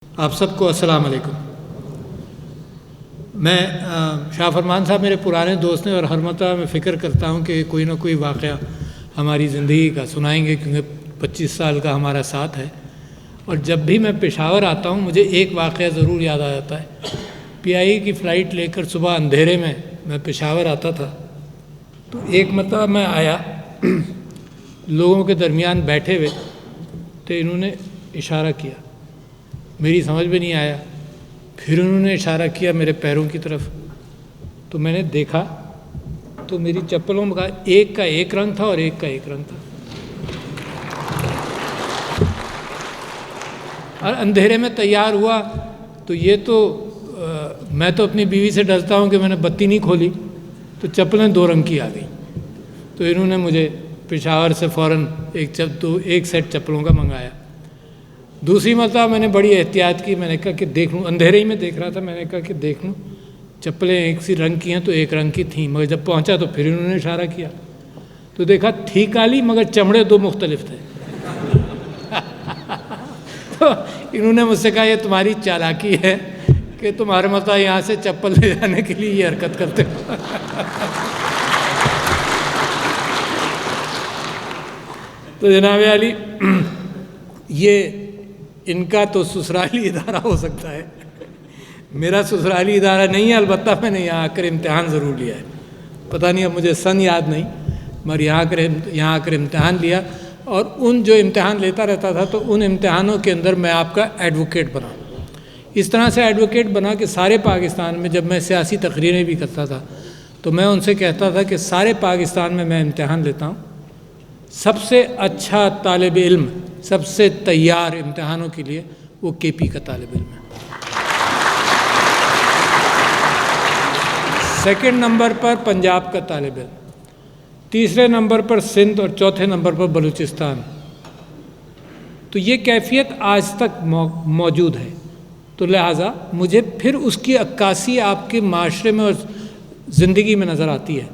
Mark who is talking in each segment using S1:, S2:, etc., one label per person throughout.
S1: آپ سب کو السلام علیکم۔ میں شاہ فرمان صاحب میرے پرانے دوست ہیں اور ہر مرتبہ میں فکر کرتا ہوں کہ کوئی نہ کوئی واقعہ ہماری زندگی کا سنائیں گے، کیونکہ 25 سال کا ہمارا ساتھ ہے۔ اور جب بھی میں پشاور آتا ہوں مجھے ایک واقعہ ضرور یاد آ جاتا ہے۔ PIE کی فلائٹ لے کر صبح اندھیرے میں پشاور آتا تھا، تو ایک مرتبہ میں آیا، لوگوں کے درمیان بیٹھے ہوئے تو انہوں نے اشارہ کیا، میری سمجھ میں نہیں آیا۔ پھر انہوں نے اشارہ کیا میرے پیروں کی طرف، تو میں نے دیکھا تو میری چپلوں کا ایک رنگ تھا اور ایک کا ایک رنگ تھا، اور اندھیرے میں تیار ہوا تو میں تو اپنی بیوی سے ڈرتا ہوں کہ میں نے بتی نہیں کھولی تو چپلیں 2 رنگ کی آ گئیں۔ تو انہوں نے مجھے پشاور سے فوراً ایک سیٹ چپلوں کا منگایا۔ دوسری مرتبہ میں نے بڑی احتیاط کی، میں نے کہا کہ دیکھ لوں، اندھیرے ہی میں دیکھ رہا تھا، میں نے کہا کہ دیکھ لوں چپلیں ایک سی رنگ کی ہیں تو ایک رنگ کی تھیں، مگر جب پہنچا تو پھر انہوں نے اشارہ کیا تو دیکھا تھی کالی مگر چمڑے 2 مختلف تھے۔ تو انہوں نے مجھ سے کہا یہ تمہاری چالاکی ہے کہ تم ہر مرتبہ یہاں سے چپل لے جانے کے لیے یہ حرکت کرتے ہو۔ تو جناب عالی، یہ ان کا تو سسرالی ادارہ ہو سکتا ہے، میرا سسرالی ادارہ نہیں ہے۔ البتہ میں نے یہاں آ کر امتحان ضرور لیا ہے، پتہ نہیں اب مجھے سن یاد نہیں، مگر یہاں آ کر امتحان لیا، اور ان جو امتحان لیتا رہتا تھا تو ان امتحانوں کے اندر میں آپ کا ایڈوکیٹ بنا، اس طرح سے ایڈوکیٹ بنا کہ سارے پاکستان میں جب میں سیاسی تقریریں بھی کرتا تھا تو میں ان سے کہتا تھا کہ سارے پاکستان میں امتحان لیتا ہوں، سب سے اچھا طالب علم، سب سے تیار امتحانوں کے لیے وہ KP کا طالب علم ہے۔ سیکنڈ نمبر پر پنجاب کا طالب علم، تیسرے نمبر پر سندھ اور چوتھے نمبر پر بلوچستان۔ تو یہ کیفیت آج تک موجود ہے، تو لہٰذا مجھے پھر اس کی عکاسی آپ کے معاشرے میں اور زندگی میں نظر آتی ہے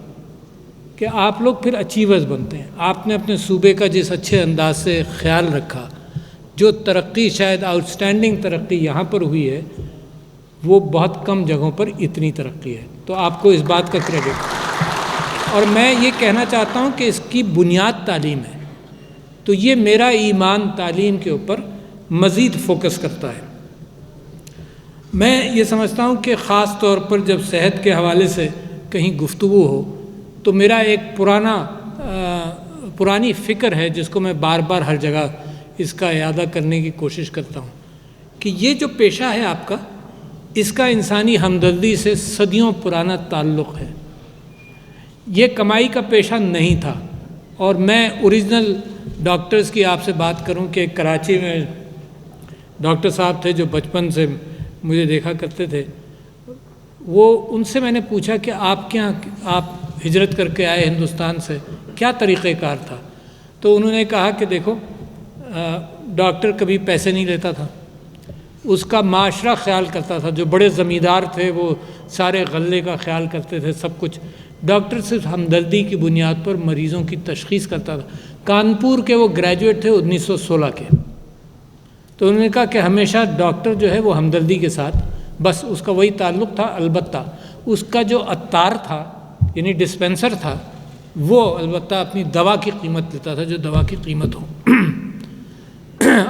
S1: کہ آپ لوگ پھر اچیورز بنتے ہیں۔ آپ نے اپنے صوبے کا جس اچھے انداز سے خیال رکھا، جو ترقی شاید آؤٹ سٹینڈنگ ترقی یہاں پر ہوئی ہے، وہ بہت کم جگہوں پر اتنی ترقی ہے، تو آپ کو اس بات کا کریڈٹ۔ اور میں یہ کہنا چاہتا ہوں کہ اس کی بنیاد تعلیم ہے، تو یہ میرا ایمان تعلیم کے اوپر مزید فوکس کرتا ہے۔ میں یہ سمجھتا ہوں کہ خاص طور پر جب صحت کے حوالے سے کہیں گفتگو ہو تو میرا ایک پرانی فکر ہے جس کو میں بار بار ہر جگہ اس کا اعادہ کرنے کی کوشش کرتا ہوں کہ یہ جو پیشہ ہے آپ کا، اس کا انسانی ہمدردی سے صدیوں پرانا تعلق ہے۔ یہ کمائی کا پیشہ نہیں تھا، اور میں اوریجنل ڈاکٹرز کی آپ سے بات کروں کہ کراچی میں ڈاکٹر صاحب تھے جو بچپن سے مجھے دیکھا کرتے تھے، ان سے میں نے پوچھا کہ آپ ہجرت کر کے آئے ہندوستان سے، کیا طریقہ کار تھا؟ تو انہوں نے کہا کہ دیکھو، ڈاکٹر کبھی پیسے نہیں لیتا تھا، اس کا معاشرہ خیال کرتا تھا، جو بڑے زمیندار تھے وہ سارے غلے کا خیال کرتے تھے، سب کچھ۔ ڈاکٹر صرف ہمدردی کی بنیاد پر مریضوں کی تشخیص کرتا تھا۔ کانپور کے وہ گریجویٹ تھے 1916 کے، تو انہوں نے کہا کہ ہمیشہ ڈاکٹر جو ہے وہ ہمدردی کے ساتھ، بس اس کا وہی تعلق تھا۔ البتہ اس کا جو عطار تھا، یعنی ڈسپینسر تھا، وہ البتہ اپنی دوا کی قیمت لیتا تھا، جو دوا کی قیمت ہو۔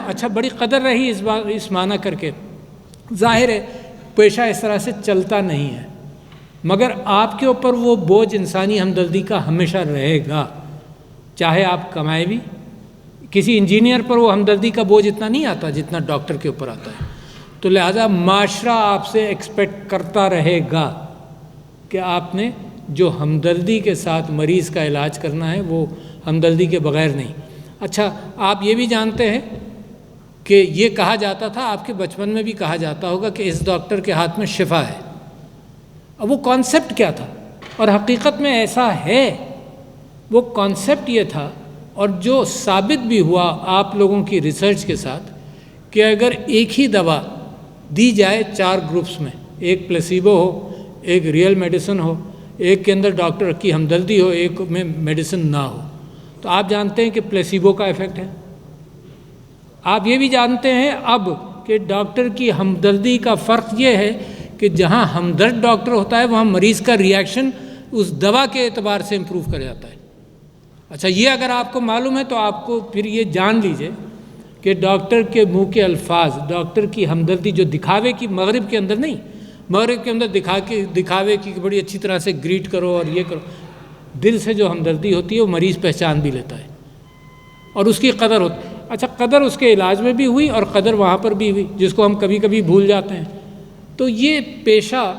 S1: اچھا، بڑی قدر رہی اس معنی کر کے۔ ظاہر ہے پیشہ اس طرح سے چلتا نہیں ہے، مگر آپ کے اوپر وہ بوجھ انسانی ہمدردی کا ہمیشہ رہے گا، چاہے آپ کمائے بھی۔ کسی انجینئر پر وہ ہمدردی کا بوجھ اتنا نہیں آتا جتنا ڈاکٹر کے اوپر آتا ہے، تو لہٰذا معاشرہ آپ سے ایکسپیکٹ کرتا رہے گا کہ آپ نے جو ہمدردی کے ساتھ مریض کا علاج کرنا ہے وہ ہمدردی کے بغیر نہیں۔ اچھا، آپ یہ بھی جانتے ہیں کہ یہ کہا جاتا تھا، آپ کے بچپن میں بھی کہا جاتا ہوگا کہ اس ڈاکٹر کے ہاتھ میں شفا ہے۔ اب وہ کانسیپٹ کیا تھا؟ اور حقیقت میں ایسا ہے، وہ کانسیپٹ یہ تھا، اور جو ثابت بھی ہوا آپ لوگوں کی ریسرچ کے ساتھ، کہ اگر ایک ہی دوا دی جائے 4 گروپس میں، ایک پلیسیبو ہو، ایک ریئل میڈیسن ہو، ایک کے اندر ڈاکٹر کی ہمدردی ہو، ایک میں میڈیسن نہ ہو، تو آپ جانتے ہیں کہ پلیسیبو کا ایفیکٹ ہے۔ آپ یہ بھی جانتے ہیں اب کہ ڈاکٹر کی ہمدردی کا فرق یہ ہے کہ جہاں ہمدرد ڈاکٹر ہوتا ہے وہاں مریض کا ریئیکشن اس دوا کے اعتبار سے امپروو کر جاتا ہے. اچھا یہ اگر آپ کو معلوم ہے تو آپ کو پھر یہ جان لیجئے کہ ڈاکٹر کے منہ کے الفاظ، ڈاکٹر کی ہمدردی جو دکھاوے کی، مغرب کے اندر نہیں، مغرب کے اندر دکھاوے کی بڑی اچھی طرح سے گریٹ کرو اور یہ کرو، دل سے جو ہمدردی ہوتی ہے وہ مریض پہچان بھی لیتا ہے اور اس کی قدر ہوتی ہے. اچھا قدر اس کے علاج میں بھی ہوئی اور قدر وہاں پر بھی ہوئی جس کو ہم کبھی کبھی بھول جاتے ہیں. تو یہ پیشہ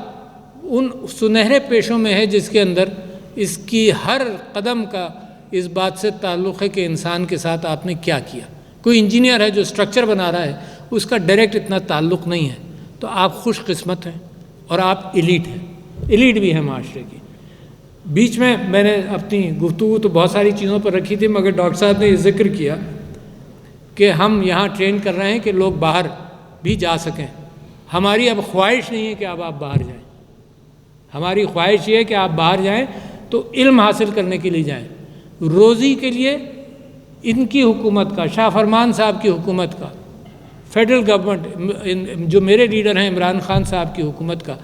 S1: ان سنہرے پیشوں میں ہے جس کے اندر اس کی ہر قدم کا اس بات سے تعلق ہے کہ انسان کے ساتھ آپ نے کیا کیا. کوئی انجینئر ہے جو اسٹرکچر بنا رہا ہے، اس کا ڈائریکٹ اتنا تعلق نہیں ہے، تو آپ خوش قسمت ہیں اور آپ ایلیٹ ہیں، ایلیٹ بھی ہیں معاشرے کی. بیچ میں نے اپنی گفتگو تو بہت ساری چیزوں پر رکھی تھی، مگر ڈاکٹر صاحب نے یہ ذکر کیا کہ ہم یہاں ٹرین کر رہے ہیں کہ لوگ باہر بھی جا سکیں. ہماری اب خواہش نہیں ہے کہ اب آپ باہر جائیں، ہماری خواہش یہ ہے کہ آپ باہر جائیں تو علم حاصل کرنے کے لیے جائیں، روزی کے لیے. ان کی حکومت کا، شاہ فرمان صاحب کی حکومت کا، فیڈرل گورنمنٹ جو میرے لیڈر ہیں عمران خان صاحب کی حکومت کا،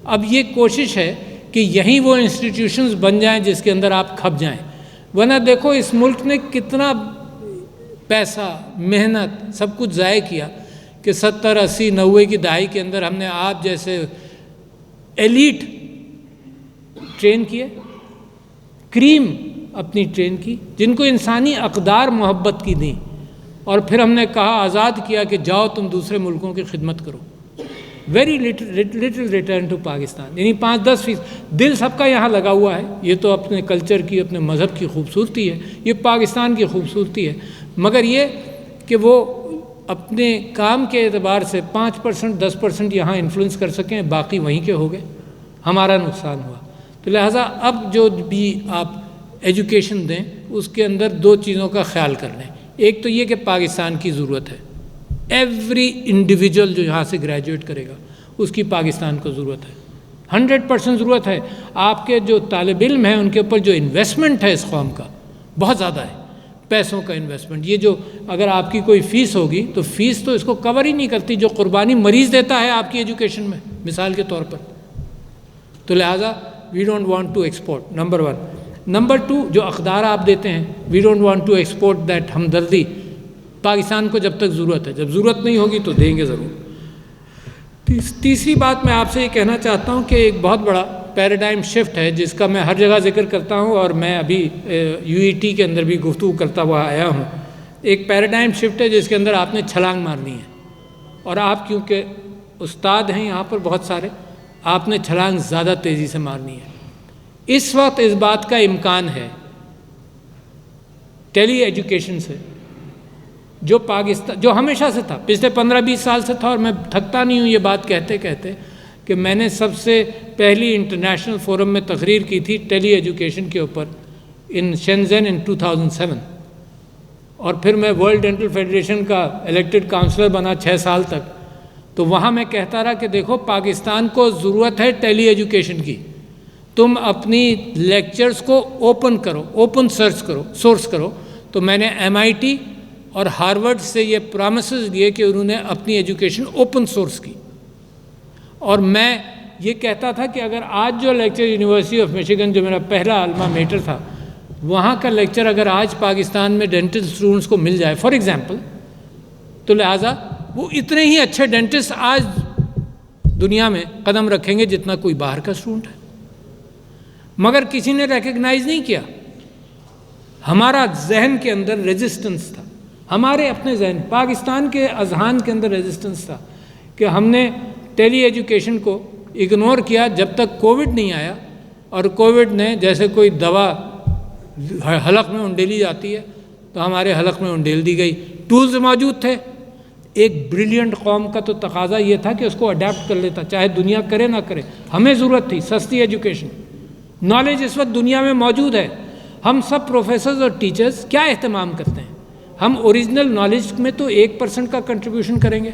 S1: اب یہ کوشش ہے کہ یہیں وہ انسٹیٹیوشنز بن جائیں جس کے اندر آپ کھپ جائیں. ورنہ دیکھو اس ملک نے کتنا پیسہ، محنت، سب کچھ ضائع کیا کہ 70، 80، 90 کی دہائی کے اندر ہم نے آپ جیسے ایلیٹ ٹرین کیے، کریم اپنی ٹرین کی، جن کو انسانی اقدار محبت کی دیں، اور پھر ہم نے کہا، آزاد کیا کہ جاؤ تم دوسرے ملکوں کی خدمت کرو. Very little return to Pakistan, یعنی 5-10% دل سب کا یہاں لگا ہوا ہے. یہ تو اپنے کلچر کی، اپنے مذہب کی خوبصورتی ہے، یہ پاکستان کی خوبصورتی ہے. مگر یہ کہ وہ اپنے کام کے اعتبار سے 5%، 10% یہاں انفلوئنس کر سکیں، باقی وہیں کے ہو گئے، ہمارا نقصان ہوا. تو لہٰذا اب جو بھی آپ ایجوکیشن دیں اس کے اندر 2 چیزوں کا خیال کر لیں. ایک تو یہ کہ پاکستان کی ضرورت ہے، ایوری انڈیویجول جو یہاں سے گریجویٹ کرے گا اس کی پاکستان کو ضرورت ہے، 100% ضرورت ہے. آپ کے جو طالب علم ہیں ان کے اوپر جو انویسٹمنٹ ہے اس قوم کا بہت زیادہ ہے، پیسوں کا انویسٹمنٹ. یہ جو اگر آپ کی کوئی فیس ہوگی تو فیس تو اس کو کور ہی نہیں کرتی جو قربانی مریض دیتا ہے آپ کی ایجوکیشن میں، مثال کے طور پر. تو لہٰذا we don't want to export, number 1. Number 2، جو اقدار آپ دیتے ہیں، we don't want to export that ہمدردی. پاکستان کو جب تک ضرورت ہے، جب ضرورت نہیں ہوگی تو دیں گے ضرور. تیسری بات میں آپ سے یہ کہنا چاہتا ہوں کہ ایک بہت بڑا پیراڈائم شفٹ ہے جس کا میں ہر جگہ ذکر کرتا ہوں اور میں ابھی UET کے اندر بھی گفتگو کرتا ہوا آیا ہوں. ایک پیراڈائم شفٹ ہے جس کے اندر آپ نے چھلانگ مارنی ہے، اور آپ کیونکہ استاد ہیں یہاں پر بہت سارے، آپ نے چھلانگ زیادہ تیزی سے مارنی ہے. اس وقت اس بات کا امکان ہے ٹیلی ایجوکیشن سے، جو پاکستان جو ہمیشہ سے تھا، پچھلے 15-20 سال سے تھا، اور میں تھکتا نہیں ہوں یہ بات کہتے کہتے کہ میں نے سب سے پہلی انٹرنیشنل فورم میں تقریر کی تھی ٹیلی ایجوکیشن کے اوپر ان شینزن ان 2007، اور پھر میں ورلڈ ڈینٹل فیڈریشن کا الیکٹڈ کاؤنسلر بنا 6 سال تک. تو وہاں میں کہتا رہا کہ دیکھو پاکستان کو ضرورت ہے ٹیلی ایجوکیشن کی، تم اپنی لیکچرز کو اوپن کرو، اوپن سورس کرو. تو میں نے MIT اور ہارورڈ سے یہ پرامسز لیے کہ انہوں نے اپنی ایجوکیشن اوپن سورس کی. اور میں یہ کہتا تھا کہ اگر آج جو لیکچر یونیورسٹی آف میشیگن جو میرا پہلا الما میٹر تھا، وہاں کا لیکچر اگر آج پاکستان میں ڈینٹل اسٹوڈنٹس کو مل جائے فار ایگزامپل، تو لہٰذا وہ اتنے ہی اچھے ڈینٹسٹ آج دنیا میں قدم رکھیں گے جتنا کوئی باہر کا اسٹوڈنٹ ہے. مگر کسی نے ریکگنائز نہیں کیا. ہمارا ذہن کے اندر ریزسٹنس تھا، ہمارے اپنے ذہن، پاکستان کے اذہان کے اندر ریزسٹنس تھا کہ ہم نے ٹیلی ایجوکیشن کو اگنور کیا جب تک کووڈ نہیں آیا. اور کووڈ نے جیسے کوئی دوا حلق میں انڈیلی جاتی ہے تو ہمارے حلق میں انڈیل دی گئی. ٹولز موجود تھے. ایک بریلینٹ قوم کا تو تقاضا یہ تھا کہ اس کو اڈیپٹ کر لیتا، چاہے دنیا کرے نہ کرے. ہمیں ضرورت تھی سستی ایجوکیشن. نالج اس وقت دنیا میں موجود ہے. ہم سب پروفیسرز اور ٹیچرز کیا اہتمام کرتے ہیں؟ ہم اوریجنل نالج میں تو 1% کا کنٹریبیوشن کریں گے،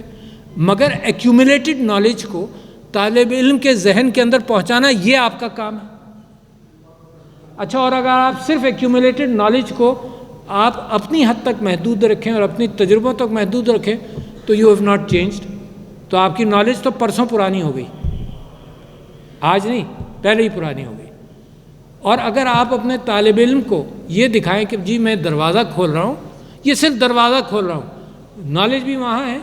S1: مگر ایکیومولیٹڈ نالج کو طالب علم کے ذہن کے اندر پہنچانا یہ آپ کا کام ہے. اچھا، اور اگر آپ صرف ایکیومولیٹڈ نالج کو آپ اپنی حد تک محدود رکھیں اور اپنی تجربوں تک محدود رکھیں تو یو ہیو ناٹ چینجڈ. تو آپ کی نالج تو پرسوں پرانی ہو گئی، آج نہیں، پہلے ہی پرانی ہو گئی۔ اور اگر آپ اپنے طالب علم کو یہ دکھائیں کہ جی میں دروازہ کھول رہا ہوں، یہ صرف دروازہ کھول رہا ہوں، نالج بھی وہاں ہے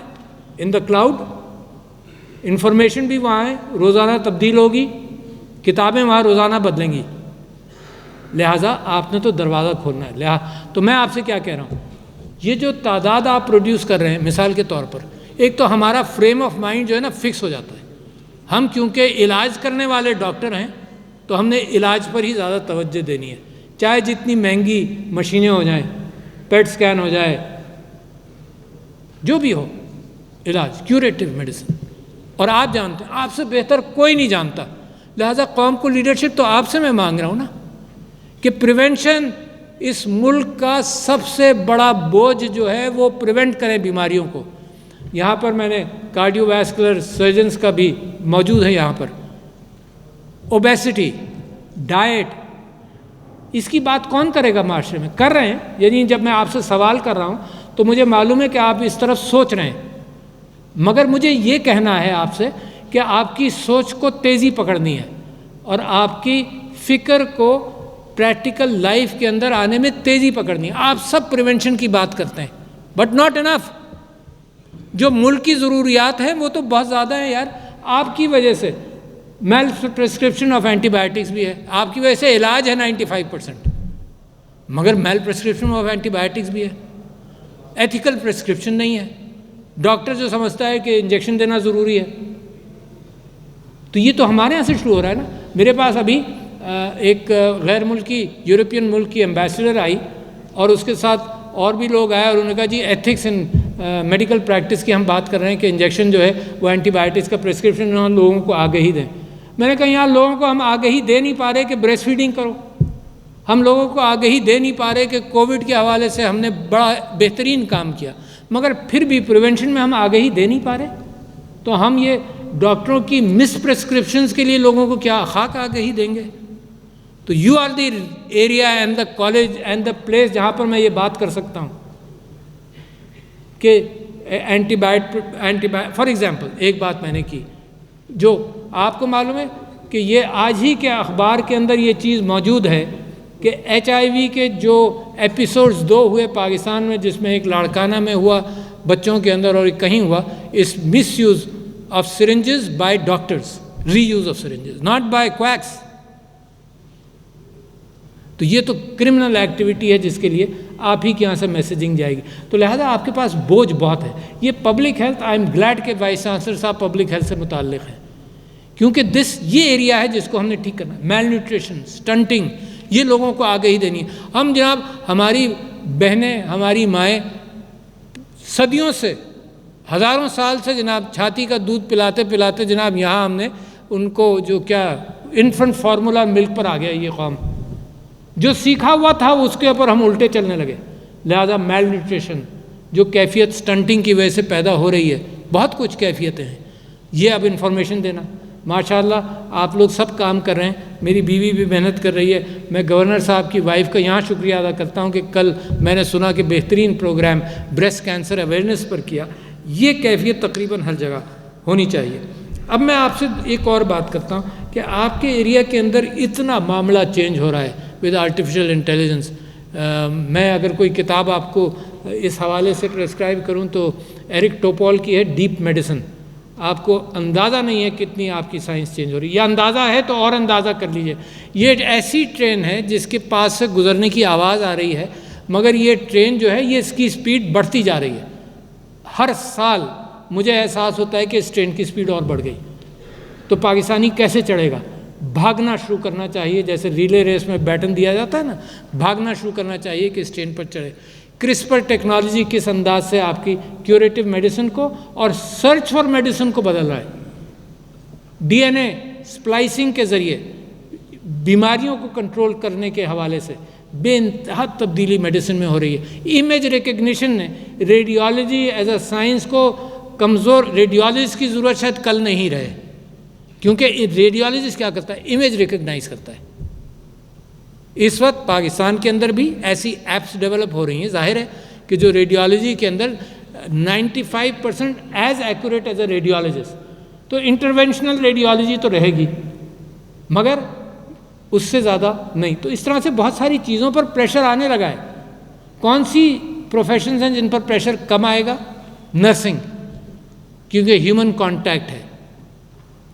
S1: ان دا کلاؤڈ، انفارمیشن بھی وہاں ہے، روزانہ تبدیل ہوگی، کتابیں وہاں روزانہ بدلیں گی، لہٰذا آپ نے تو دروازہ کھولنا ہے۔ تو میں آپ سے کیا کہہ رہا ہوں، یہ جو تعداد آپ پروڈیوس کر رہے ہیں، مثال کے طور پر ایک تو ہمارا فریم آف مائنڈ جو ہے نا فکس ہو جاتا ہے، ہم کیونکہ علاج کرنے والے ڈاکٹر ہیں تو ہم نے علاج پر ہی زیادہ توجہ دینی ہے، چاہے جتنی مہنگی مشینیں ہو جائیں، پیٹ سکین ہو جائے، جو بھی ہو علاج، کیوریٹو میڈیسن۔ اور آپ جانتے ہیں، آپ سے بہتر کوئی نہیں جانتا، لہٰذا قوم کو لیڈرشپ تو آپ سے میں مانگ رہا ہوں نا، کہ پریونشن اس ملک کا سب سے بڑا بوجھ جو ہے وہ پریونٹ کریں بیماریوں کو۔ یہاں پر میں نے کارڈیو ویسکولر سرجنز کا بھی موجود ہے یہاں پر، اوبیسٹی، ڈائٹ، اس کی بات کون کرے گا معاشرے میں؟ کر رہے ہیں، یعنی جب میں آپ سے سوال کر رہا ہوں تو مجھے معلوم ہے کہ آپ اس طرف سوچ رہے ہیں، مگر مجھے یہ کہنا ہے آپ سے کہ آپ کی سوچ کو تیزی پکڑنی ہے اور آپ کی فکر کو پریکٹیکل لائف کے اندر آنے میں تیزی پکڑنی ہے۔ آپ سب پریونشن کی بات کرتے ہیں بٹ ناٹ انف، جو ملک کی ضروریات ہیں وہ تو بہت زیادہ ہیں یار۔ آپ کی وجہ سے میل پرسکرپشن آف اینٹی بایوٹکس بھی ہے، آپ کی وجہ سے علاج ہے 95%، مگر میل پرسکرپشن آف اینٹی بایوٹکس بھی ہے، ایتھیکل پرسکرپشن نہیں ہے، ڈاکٹر جو سمجھتا ہے کہ انجیکشن دینا ضروری ہے۔ تو یہ تو ہمارے یہاں سے شروع ہو رہا ہے نا۔ میرے پاس ابھی ایک غیر ملکی یورپین ملک کی ایمبیسڈر آئی اور اس کے ساتھ اور بھی لوگ آئے اور انہوں نے کہا جی ایتھکس ان میڈیکل پریکٹس کی ہم بات کر رہے ہیں کہ انجیکشن جو ہے وہ اینٹی بایوٹکس کا پرسکرپشن ہم لوگوں کو آگہی دیں۔ میں نے کہا یہاں لوگوں کو ہم آگہی دے نہیں پا رہے کہ بریسٹ فیڈنگ کرو، ہم لوگوں کو آگہی دے نہیں پا رہے کہ کووڈ کے حوالے سے ہم نے بڑا بہترین کام کیا، مگر پھر بھی پریونشن میں ہم آگہی دے نہیں پا رہے، تو ہم یہ ڈاکٹروں کی مس پرسکرپشنز کے لیے لوگوں کو کیا خاک آگہی دیں گے؟ تو you are the area and the college and the place جہاں پر میں یہ بات کر سکتا ہوں کہ اینٹی فار ایگزامپل ایک بات میں نے کی جو آپ کو معلوم ہے کہ یہ آج ہی کے اخبار کے اندر یہ چیز موجود ہے کہ HIV کے جو ایپیسوڈز 2 ہوئے پاکستان میں، جس میں ایک لاڑکانہ میں ہوا بچوں کے اندر اور ایک کہیں ہوا، اس misuse of syringes by doctors, reuse of syringes not by quacks. تو یہ تو کرمنل ایکٹیویٹی ہے جس کے لیے آپ ہی کے یہاں سے میسیجنگ جائے گی، تو لہذا آپ کے پاس بوجھ بہت ہے۔ یہ public health, I am glad کہ وائس چانسلر صاحب پبلک ہیلتھ سے متعلق ہیں، کیونکہ یہ ایریا ہے جس کو ہم نے ٹھیک کرنا ہے۔ میل نیوٹریشن، سٹنٹنگ، یہ لوگوں کو آگہی دینی ہے۔ ہم جناب، ہماری بہنیں، ہماری مائیں صدیوں سے، ہزاروں سال سے جناب چھاتی کا دودھ پلاتے پلاتے جناب یہاں ہم نے ان کو جو کیا انفنٹ فارمولا ملک پر آ گیا، یہ قوم جو سیکھا ہوا تھا اس کے اوپر ہم الٹے چلنے لگے۔ لہذا میل نیوٹریشن جو کیفیت سٹنٹنگ کی وجہ سے پیدا ہو رہی ہے، بہت کچھ کیفیتیں ہیں، یہ اب انفارمیشن دینا۔ ماشاءاللہ آپ لوگ سب کام کر رہے ہیں، میری بیوی بھی محنت کر رہی ہے۔ میں گورنر صاحب کی وائف کا یہاں شکریہ ادا کرتا ہوں کہ کل میں نے سنا کہ بہترین پروگرام بریسٹ کینسر اویئرنیس پر کیا۔ یہ کیفیت تقریباً ہر جگہ ہونی چاہیے۔ اب میں آپ سے ایک اور بات کرتا ہوں کہ آپ کے ایریا کے اندر اتنا معاملہ چینج ہو رہا ہے ود آرٹیفیشل انٹیلیجنس۔ میں اگر کوئی کتاب آپ کو اس حوالے سے پرسکرائب کروں تو ایرک ٹوپول کی ہے ڈیپ میڈیسن۔ آپ کو اندازہ نہیں ہے کتنی آپ کی سائنس چینج ہو رہی ہے، یا اندازہ ہے تو اور اندازہ کر لیجئے۔ یہ ایک ایسی ٹرین ہے جس کے پاس سے گزرنے کی آواز آ رہی ہے، مگر یہ ٹرین جو ہے یہ اس کی سپیڈ بڑھتی جا رہی ہے۔ ہر سال مجھے احساس ہوتا ہے کہ اس ٹرین کی سپیڈ اور بڑھ گئی، تو پاکستانی کیسے چڑھے گا؟ بھاگنا شروع کرنا چاہیے، جیسے ریلے ریس میں بیٹن دیا جاتا ہے نا، بھاگنا شروع کرنا چاہیے کہ اس ٹرین پر چڑھے۔ کرسپر ٹیکنالوجی کس انداز سے آپ کی کیوریٹو میڈیسن کو اور سرچ فار میڈیسن کو بدل رہا ہے۔ DNA سپلائسنگ کے ذریعے بیماریوں کو کنٹرول کرنے کے حوالے سے بے انتہا تبدیلی میڈیسن میں ہو رہی ہے۔ امیج ریکگنیشن نے ریڈیولوجی ایز اے سائنس کو کمزور، ریڈیولوجسٹ کی ضرورت شاید کل نہیں رہے، کیونکہ ریڈیولوجسٹ کیا کرتا ہے؟ امیج ریکگنائز کرتا ہے۔ اس وقت پاکستان کے اندر بھی ایسی ایپس ڈیولپ ہو رہی ہیں، ظاہر ہے کہ جو ریڈیولوجی کے اندر 95% as accurate as a radiologist. تو انٹرونشنل ریڈیولوجی تو رہے گی مگر اس سے زیادہ نہیں. تو اس طرح سے بہت ساری چیزوں پر پریشر آنے لگا ہے. کون سی پروفیشنز ہیں جن پر پریشر کم آئے گا؟ نرسنگ، کیونکہ ہیومن کانٹیکٹ ہے.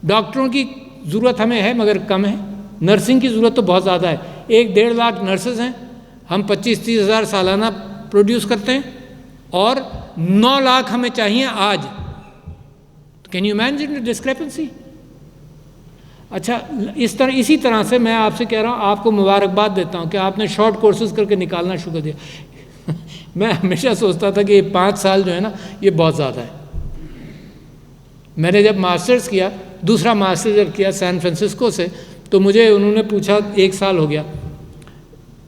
S1: ڈاکٹروں کی ضرورت ہمیں ہے مگر کم ہے. نرسنگ کی ضرورت تو بہت زیادہ ہے. 1-1.5 لاکھ نرسز ہیں، ہم 25-30 ہزار سالانہ پروڈیوس کرتے ہیں اور 9 لاکھ ہمیں چاہیے آج. Can you imagine discrepancy? اچھا اسی طرح سے میں آپ سے کہہ رہا ہوں، آپ کو مبارکباد دیتا ہوں کہ آپ نے شارٹ کورسز کر کے نکالنا شروع کر دیا. میں ہمیشہ سوچتا تھا کہ یہ 5 سال جو ہے نا یہ بہت زیادہ ہے. میں نے جب ماسٹرز کیا، دوسرا ماسٹر جب کیا سین فرانسسکو سے، تو مجھے انہوں نے پوچھا 1 سال ہو گیا.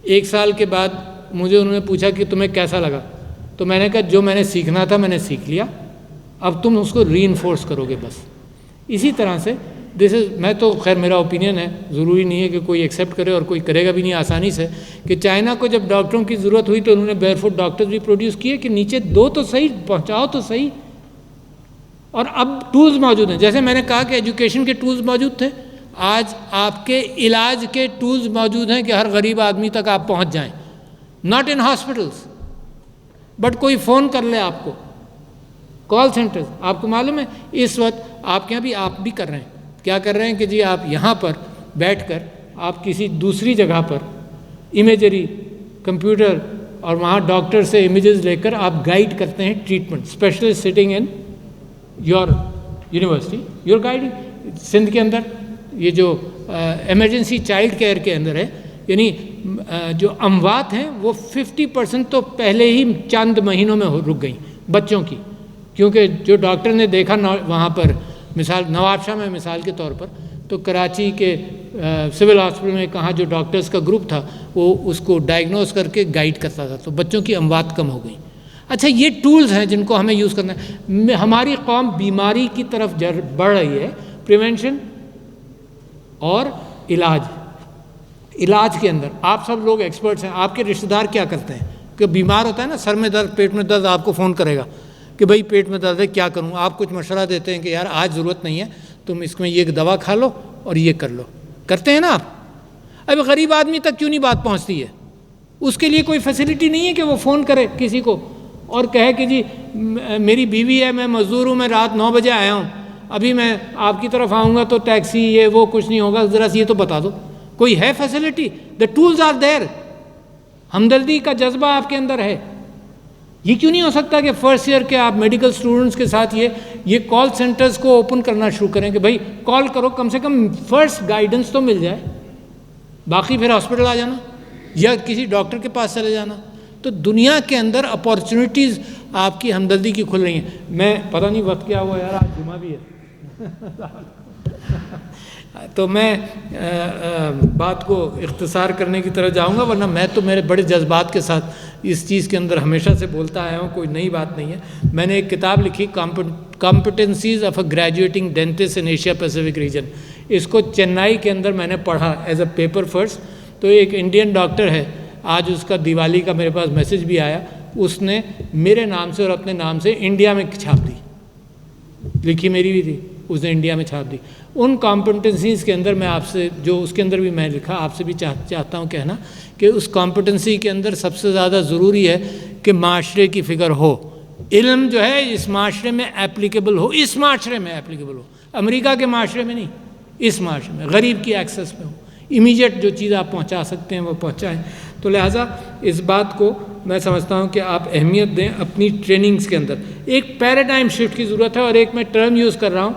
S1: 1 سال کے بعد مجھے انہوں نے پوچھا کہ تمہیں کیسا لگا؟ تو میں نے کہا جو میں نے سیکھنا تھا میں نے سیکھ لیا، اب تم اس کو ری انفورس کرو گے بس. اسی طرح سے میں تو خیر میرا اوپینین ہے، ضروری نہیں ہے کہ کوئی ایکسیپٹ کرے اور کوئی کرے گا بھی نہیں آسانی سے، کہ چائنا کو جب ڈاکٹروں کی ضرورت ہوئی تو انہوں نے بیئر فوٹ ڈاکٹرز بھی پروڈیوس کیے کہ نیچے دو تو صحیح، پہنچاؤ تو صحیح. اور اب ٹولز موجود ہیں، جیسے میں نے کہا کہ ایجوکیشن کے ٹولز موجود تھے، آج آپ کے علاج کے ٹولز موجود ہیں کہ ہر غریب آدمی تک آپ پہنچ جائیں. ناٹ ان ہاسپٹلس بٹ کوئی فون کر لے آپ کو. کال سینٹرز آپ کو معلوم ہے اس وقت آپ کے یہاں بھی آپ بھی کر رہے ہیں. کیا کر رہے ہیں کہ جی آپ یہاں پر بیٹھ کر آپ کسی دوسری جگہ پر امیجری کمپیوٹر اور وہاں ڈاکٹر سے امیجز لے کر آپ گائیڈ کرتے ہیں treatment. Specialist sitting in your university your guiding. Sindh کے اندر یہ جو ایمرجنسی چائلڈ کیئر کے اندر ہے، یعنی جو اموات ہیں وہ 50% تو پہلے ہی چند مہینوں میں رک گئیں بچوں کی، کیونکہ جو ڈاکٹر نے دیکھا وہاں پر، مثال نواب شاہ میں مثال کے طور پر، تو کراچی کے سول ہاسپٹل میں کہاں جو ڈاکٹرز کا گروپ تھا وہ اس کو ڈائگنوز کر کے گائیڈ کرتا تھا، تو بچوں کی اموات کم ہو گئیں. اچھا یہ ٹولز ہیں جن کو ہمیں یوز کرنا ہے. ہماری قوم بیماری کی طرف بڑھ رہی ہے. پریونشن اور علاج کے اندر آپ سب لوگ ایکسپرٹس ہیں. آپ کے رشتہ دار کیا کرتے ہیں کہ بیمار ہوتا ہے نا، سر میں درد، پیٹ میں درد، آپ کو فون کرے گا کہ بھائی پیٹ میں درد ہے کیا کروں. آپ کچھ مشورہ دیتے ہیں کہ یار آج ضرورت نہیں ہے، تم اس میں یہ دوا کھا لو اور یہ کر لو. کرتے ہیں نا آپ؟ اب غریب آدمی تک کیوں نہیں بات پہنچتی ہے؟ اس کے لیے کوئی فیسلٹی نہیں ہے کہ وہ فون کرے کسی کو اور کہے کہ جی میری بیوی ہے، میں مزدور ہوں، میں رات 9 بجے آیا ہوں، ابھی میں آپ کی طرف آؤں گا تو ٹیکسی یہ وہ کچھ نہیں ہوگا، ذرا یہ تو بتا دو. کوئی ہے facility? The tools are there. ہمدردی کا جذبہ آپ کے اندر ہے. یہ کیوں نہیں ہو سکتا کہ فرسٹ ایئر کے آپ میڈیکل اسٹوڈنٹس کے ساتھ یہ کال سینٹرز کو اوپن کرنا شروع کریں کہ بھائی کال کرو، کم سے کم فرسٹ گائیڈنس تو مل جائے، باقی پھر ہاسپٹل آ جانا یا کسی ڈاکٹر کے پاس چلے جانا. تو دنیا کے اندر اپارچونیٹیز آپ کی ہمدردی کی کھل رہی ہیں. میں پتہ نہیں وقت کیا ہوا یار، آج جمعہ بھی ہے تو میں بات کو اختصار کرنے کی طرف جاؤں گا، ورنہ میں تو میرے بڑے جذبات کے ساتھ اس چیز کے اندر ہمیشہ سے بولتا آیا ہوں، کوئی نئی بات نہیں ہے. میں نے ایک کتاب لکھی competencies of a graduating dentist in Asia Pacific region. اس کو چنئی کے اندر میں نے پڑھا ایز اے پیپر فرسٹ. تو ایک انڈین ڈاکٹر ہے، آج اس کا دیوالی کا میرے پاس میسج بھی آیا، اس نے میرے نام سے اور اپنے نام سے انڈیا میں چھاپ دی، لکھی میری بھی تھی، اس نے انڈیا میں چھاپ دی. ان کمپٹنسیز کے اندر میں آپ سے جو اس کے اندر بھی میں لکھا، آپ سے بھی چاہتا ہوں کہنا کہ اس کمپٹنسی کے اندر سب سے زیادہ ضروری ہے کہ معاشرے کی فکر ہو. علم جو ہے اس معاشرے میں اپلیکیبل ہو، اس معاشرے میں اپلیکیبل ہو، امریکہ کے معاشرے میں نہیں، اس معاشرے میں غریب کی ایکسیس میں ہو. امیجیٹ جو چیز آپ پہنچا سکتے ہیں وہ پہنچائیں. تو لہٰذا اس بات کو میں سمجھتا ہوں کہ آپ اہمیت دیں اپنی ٹریننگز کے اندر. ایک پیراڈائم شفٹ کی ضرورت ہے، اور ایک میں ٹرم یوز کر رہا ہوں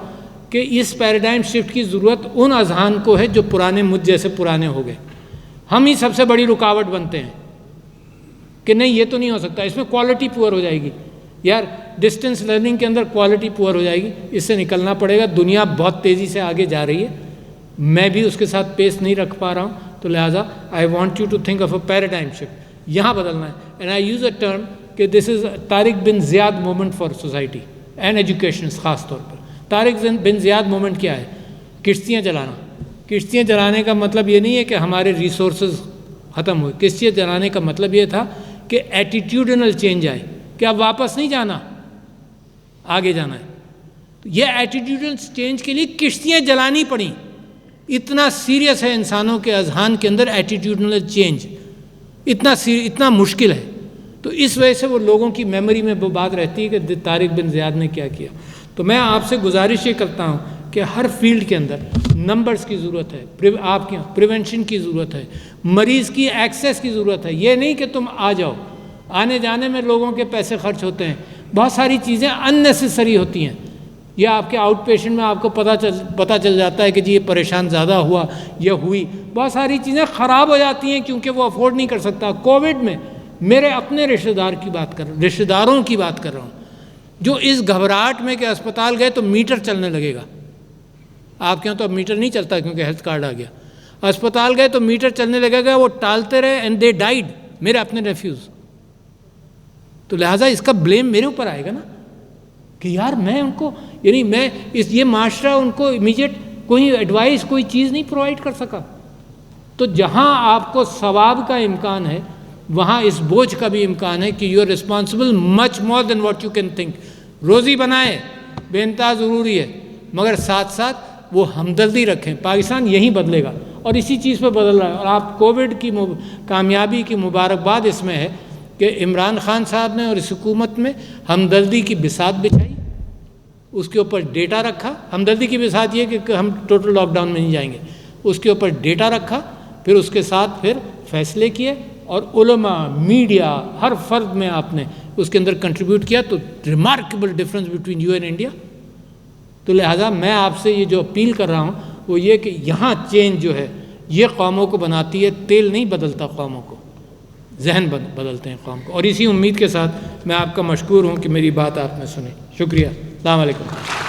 S1: کہ اس پیراڈائم شفٹ کی ضرورت ان اذہان کو ہے جو پرانے مجھ جیسے پرانے ہو گئے. ہم ہی سب سے بڑی رکاوٹ بنتے ہیں کہ نہیں یہ تو نہیں ہو سکتا، اس میں کوالٹی پور ہو جائے گی. یار ڈسٹینس لرننگ کے اندر کوالٹی پور ہو جائے گی، اس سے نکلنا پڑے گا. دنیا بہت تیزی سے آگے جا رہی ہے، میں بھی اس کے ساتھ پیس نہیں رکھ پا رہا ہوں. تو لہٰذا I want you to think of a paradigm shift. یہاں بدلنا ہے. And I use a term کہ this is Tariq bin Ziyad moment for society and education. خاص طور پر طارق بن زیاد مومنٹ کیا ہے؟ کشتیاں چلانا. کشتیاں چلانے کا مطلب یہ نہیں ہے کہ ہمارے ریسورسز ختم ہوئے. کشتیاں چلانے کا مطلب یہ تھا کہ ایٹیٹیوڈنل چینج آئے، کہ اب واپس نہیں جانا. آگے جانا ہے. یہ ایٹیٹیوڈل چینج کے لیے کشتیاں جلانی پڑیں. اتنا سیریس ہے انسانوں کے اذہان کے اندر ایٹیٹیوڈل چینج، اتنا مشکل ہے. تو اس وجہ سے وہ لوگوں کی میموری میں وہ بات رہتی ہے کہ طارق بن زیاد نے کیا کیا. تو میں آپ سے گزارش یہ کرتا ہوں کہ ہر فیلڈ کے اندر نمبرز کی ضرورت ہے، آپ کے پریونشن کی ضرورت ہے، مریض کی ایکسیس کی ضرورت ہے. یہ نہیں کہ تم آ جاؤ، آنے جانے میں لوگوں کے پیسے خرچ ہوتے ہیں، بہت ساری چیزیں اننیسیسری ہوتی ہیں. یہ آپ کے آؤٹ پیشنٹ میں آپ کو پتہ چل جاتا ہے کہ جی یہ پریشان زیادہ ہوا، یہ ہوئی، بہت ساری چیزیں خراب ہو جاتی ہیں کیونکہ وہ افورڈ نہیں کر سکتا. کووڈ میں میرے اپنے رشتہ داروں کی بات کر رہا ہوں جو اس گھبراہٹ میں کہ اسپتال گئے تو میٹر چلنے لگے گا. آپ کے یہاں تو اب میٹر نہیں چلتا کیونکہ ہیلتھ کارڈ آ گیا. اسپتال گئے تو میٹر چلنے لگے گا، وہ ٹالتے رہے اینڈ دے ڈائیڈ، میرے اپنے ریفیوز. تو لہٰذا اس کا بلیم میرے اوپر آئے گا نا کہ یار میں ان کو یہ معاشرہ ان کو امیجیٹ کوئی ایڈوائس کوئی چیز نہیں پرووائڈ کر سکا. تو جہاں آپ کو ثواب کا امکان ہے وہاں اس بوجھ کا بھی امکان ہے کہ you are responsible much more than what you can think. روزی بنائیں بے انتہا ضروری ہے، مگر ساتھ ساتھ وہ ہمدردی رکھیں. پاکستان یہیں بدلے گا اور اسی چیز پہ بدل رہا ہے. اور آپ کووڈ کی کامیابی کی مبارکباد اس میں ہے کہ عمران خان صاحب نے اور اس حکومت میں ہمدردی کی بساط بچھائی، اس کے اوپر ڈیٹا رکھا. ہمدردی کی بساط یہ کہ ہم ٹوٹل لاک ڈاؤن میں نہیں جائیں گے، اس کے اوپر ڈیٹا رکھا، پھر اس کے ساتھ پھر فیصلے کیے، اور علماء، میڈیا، ہر فرد میں آپ نے اس کے اندر کنٹریبیوٹ کیا. تو remarkable difference between you and India. تو لہٰذا میں آپ سے یہ جو اپیل کر رہا ہوں وہ یہ کہ یہاں چینج جو ہے یہ قوموں کو بناتی ہے، تیل نہیں بدلتا قوموں کو، ذہن بدلتے ہیں قوم کو. اور اسی امید کے ساتھ میں آپ کا مشکور ہوں کہ میری بات آپ نے سنی. شکریہ. السلام علیکم.